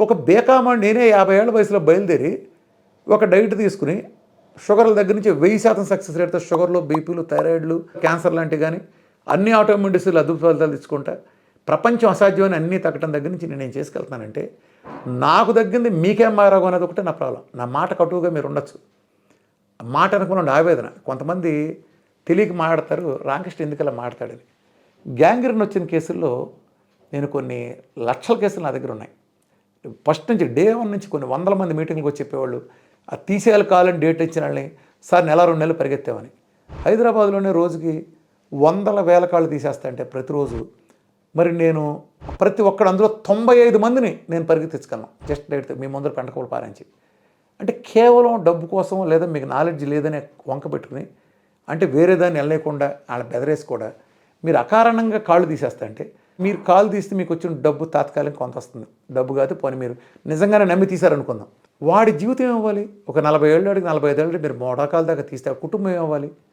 ఒక బేకామాడి నేనే 50 ఏళ్ల వయసులో బయలుదేరి ఒక డైట్ తీసుకుని షుగర్ల దగ్గర నుంచి 1000% సక్సెస్ రేట్తో షుగర్లు, బీపీలు, థైరాయిడ్లు, క్యాన్సర్ లాంటివి కానీ అన్ని ఆటోమిన్ డిసీజులు అద్భుత ఫలితాలు తెచ్చుకుంటా ప్రపంచం అసాధ్యమని అన్నీ తగ్గటం దగ్గర నుంచి నేను ఏం చేసుకెళ్తున్నానంటే నాకు తగ్గింది మీకేం మారాగు అనేది ఒకటే నా ప్రాబ్లం. నా మాట కటువుగా మీరు ఉండొచ్చు, మాట అనుకున్న ఆవేదన. కొంతమంది తెలియక మాట్లాడతారు, రామకృష్ణ ఎందుకలా మాట్లాడని. గ్యాంగ్రీన్ వచ్చిన కేసుల్లో నేను కొన్ని లక్షల కేసులు నా దగ్గర ఉన్నాయి. ఫస్ట్ నుంచి డే 1 నుంచి కొన్ని వందల మంది మీటింగ్లకు వచ్చి చెప్పేవాళ్ళు, ఆ తీసేయాలి కావాలని డేట్ ఇచ్చిన వాళ్ళని సార్ నెల 2 నెలలు పరిగెత్తామని. హైదరాబాద్లోనే రోజుకి వందల వేల కాళ్ళు తీసేస్తా అంటే ప్రతిరోజు మరి నేను ప్రతి ఒక్కడు అందులో 95 మందిని నేను పరిగెత్తించగలను జస్ట్ డేట్ మీ ముందర పెంటకోలు పారించి. అంటే కేవలం డబ్బు కోసం లేదా మీకు నాలెడ్జ్ లేదనే వంక పెట్టుకుని అంటే వేరే దాన్ని వెళ్ళలేకుండా వాళ్ళ బెదరేసి కూడా మీరు అకారణంగా కాళ్ళు తీసేస్తా అంటే మీరు కాళ్ళు తీస్తే మీకు వచ్చిన డబ్బు తాత్కాలిక కొంత వస్తుంది. డబ్బు కాదు పోనీ మీరు నిజంగానే నమ్మి తీశారనుకుందాం, వాడి జీవితం ఏమవ్వాలి? ఒక 40 ఏళ్ళు 45 ఏళ్ళు మీరు మోటాకాల దాకా తీస్తే కుటుంబం ఏమవ్వాలి?